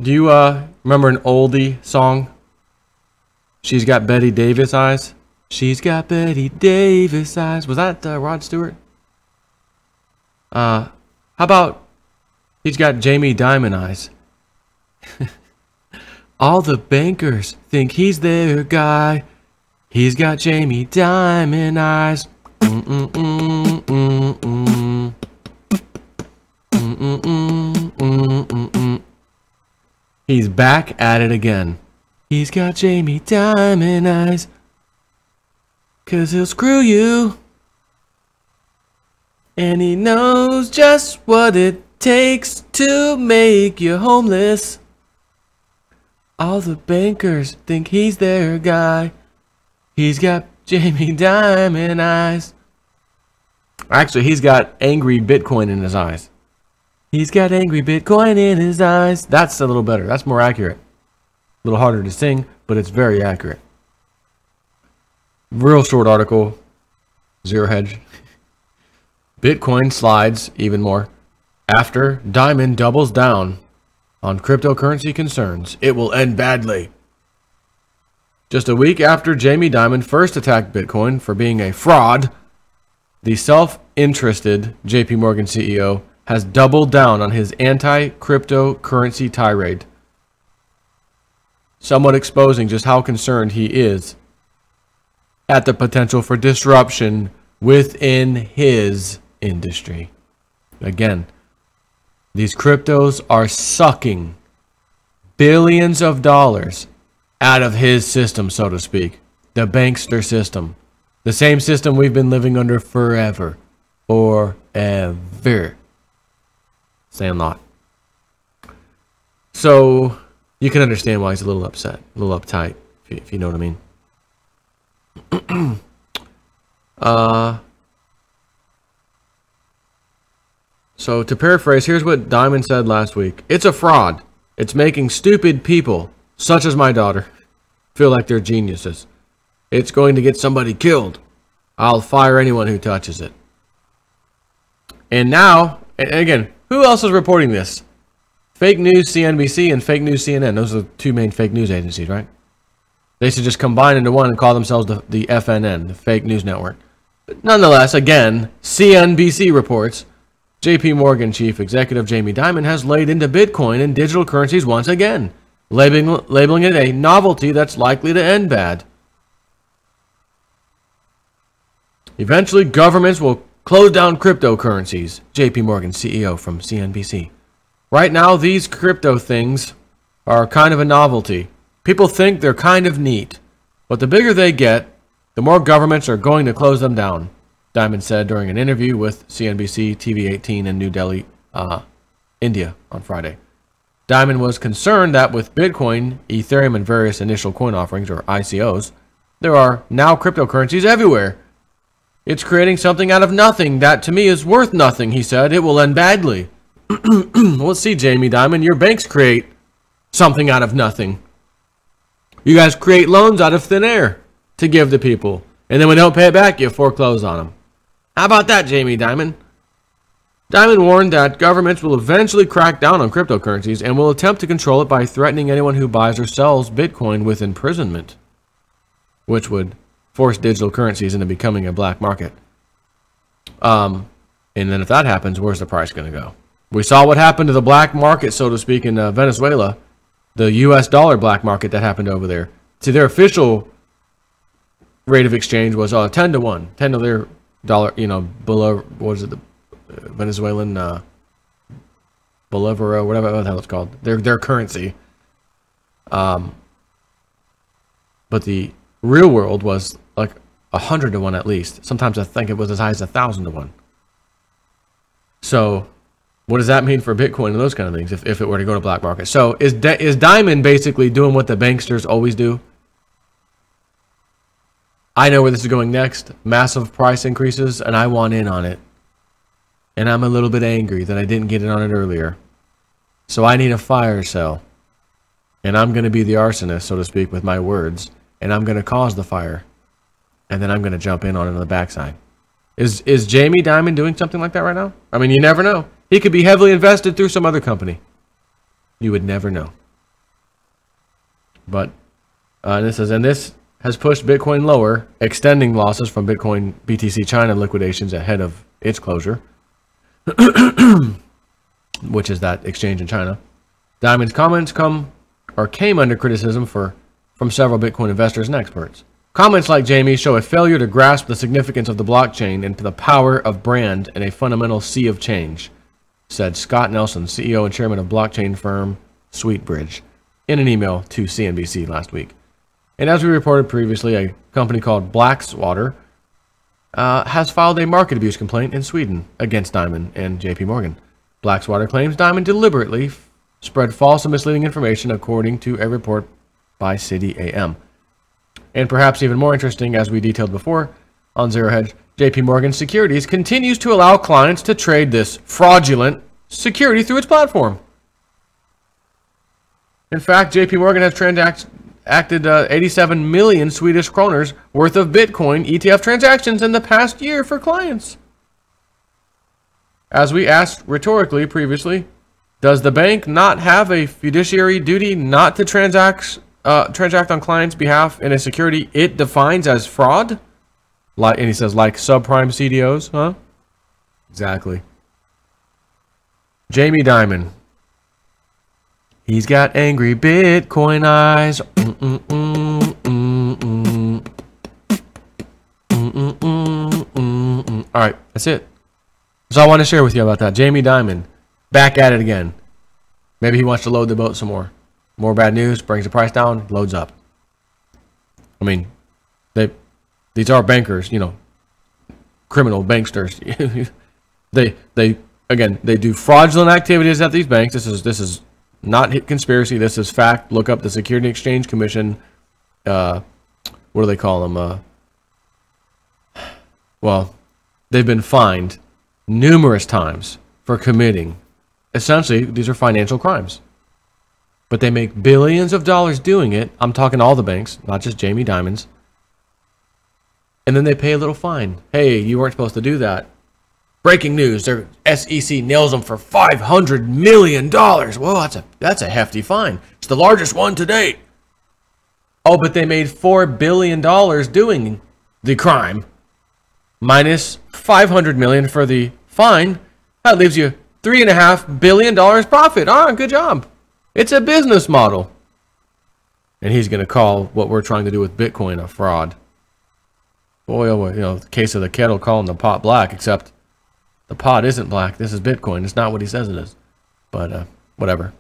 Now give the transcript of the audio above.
Do you remember an oldie song? She's got Betty Davis eyes. She's got Betty Davis eyes. Was that Rod Stewart? How about he's got Jamie Dimon eyes? All the bankers think he's their guy. He's got Jamie Dimon eyes. He's back at it again. He's got Jamie Dimon eyes. 'Cause he'll screw you. And he knows just what it takes to make you homeless. All the bankers think he's their guy. He's got Jamie Dimon eyes. Actually, he's got angry Bitcoin in his eyes. He's got angry Bitcoin in his eyes. That's a little better. That's more accurate. A little harder to sing, but it's very accurate. Real short article. Zero hedge. Bitcoin slides even more after Dimon doubles down on cryptocurrency concerns. It will end badly. Just a week after Jamie Dimon first attacked Bitcoin for being a fraud, the self-interested JP Morgan CEO has doubled down on his anti-cryptocurrency tirade, somewhat exposing just how concerned he is at the potential for disruption within his industry. Again, these cryptos are sucking billions of dollars out of his system, so to speak. The bankster system. The same system we've been living under forever. Forever. Saying a lot. So, you can understand why he's a little upset. A little uptight, if you know what I mean. So to paraphrase, here's what Dimon said last week. It's a fraud. It's making stupid people, such as my daughter, feel like they're geniuses. It's going to get somebody killed. I'll fire anyone who touches it. And now, and again, who else is reporting this? Fake News CNBC and Fake News CNN. Those are the two main fake news agencies, right? They should just combine into one and call themselves the FNN, the Fake News Network. But nonetheless, again, CNBC reports JP Morgan chief executive Jamie Dimon has laid into Bitcoin and digital currencies once again, labeling it a novelty that's likely to end bad. Eventually, governments will close down cryptocurrencies, JP Morgan CEO from CNBC. Right now, these crypto things are kind of a novelty. People think they're kind of neat, but the bigger they get, the more governments are going to close them down, Dimon said during an interview with CNBC TV18 in New Delhi, India on Friday. Dimon was concerned that with Bitcoin, Ethereum, and various initial coin offerings, or ICOs, there are now cryptocurrencies everywhere. It's creating something out of nothing that to me is worth nothing, he said. It will end badly. We'll see, Jamie Dimon. Your banks create something out of nothing. You guys create loans out of thin air to give to people. And then when they don't pay it back, you foreclose on them. How about that, Jamie Dimon? Dimon warned that governments will eventually crack down on cryptocurrencies and will attempt to control it by threatening anyone who buys or sells Bitcoin with imprisonment, which would force digital currencies into becoming a black market. And then if that happens, where's the price going to go? We saw what happened to the black market, so to speak, in Venezuela. The US dollar black market that happened over there. See, their official rate of exchange was 10 to 1. 10 to their dollar, below, what was it, the Venezuelan Bolivaro, whatever the hell it's called. Their currency. But the real world was like 100 to 1 at least. Sometimes I think it was as high as 1,000 to 1. So what does that mean for Bitcoin and those kind of things if it were to go to black market? So is Dimon basically doing what the banksters always do? I know where this is going next. Massive price increases, and I want in on it. And I'm a little bit angry that I didn't get in on it earlier. So I need a fire sale. And I'm going to be the arsonist, so to speak, with my words. And I'm going to cause the fire. And then I'm going to jump in on it on the backside. Is Jamie Dimon doing something like that right now? I mean, you never know. He could be heavily invested through some other company. You would never know. But this has pushed Bitcoin lower, extending losses from Bitcoin BTC China liquidations ahead of its closure, which is that exchange in China. Dimon's comments came under criticism from several Bitcoin investors and experts. Comments like Jamie show a failure to grasp the significance of the blockchain and the power of brand in a fundamental sea of change, said Scott Nelson, CEO and chairman of blockchain firm Sweetbridge, in an email to CNBC last week. And as we reported previously, a company called Blackswater has filed a market abuse complaint in Sweden against Dimon and JP Morgan. Blackswater claims Dimon deliberately spread false and misleading information, according to a report by City AM. And perhaps even more interesting, as we detailed before on Zero Hedge, JP Morgan Securities continues to allow clients to trade this fraudulent security through its platform. In fact, JP Morgan has transacted 87 million Swedish kroners worth of Bitcoin ETF transactions in the past year for clients. As we asked rhetorically previously, does the bank not have a fiduciary duty not to transact on clients' behalf in a security it defines as fraud? And he says, like subprime CDOs, huh? Exactly. Jamie Dimon. He's got angry Bitcoin eyes. All right, that's it. That's all I want to share with you about that. Jamie Dimon, back at it again. Maybe he wants to load the boat some more. More bad news, brings the price down, loads up. I mean, these are bankers, criminal banksters. They do fraudulent activities at these banks. This is not conspiracy. This is fact. Look up the Security and Exchange Commission. What do they call them? Well, they've been fined numerous times for committing. Essentially, these are financial crimes. But they make billions of dollars doing it. I'm talking all the banks, not just Jamie Dimon's. And then they pay a little fine. Hey, you weren't supposed to do that. Breaking news, their SEC nails them for $500 million. Whoa, that's a hefty fine. It's the largest one to date. Oh, but they made $4 billion doing the crime. Minus $500 million for the fine. That leaves you $3.5 billion profit. Good job. It's a business model. And he's going to call what we're trying to do with Bitcoin a fraud. Boy, oh boy, the case of the kettle calling the pot black, except the pot isn't black. This is Bitcoin. It's not what he says it is. But whatever.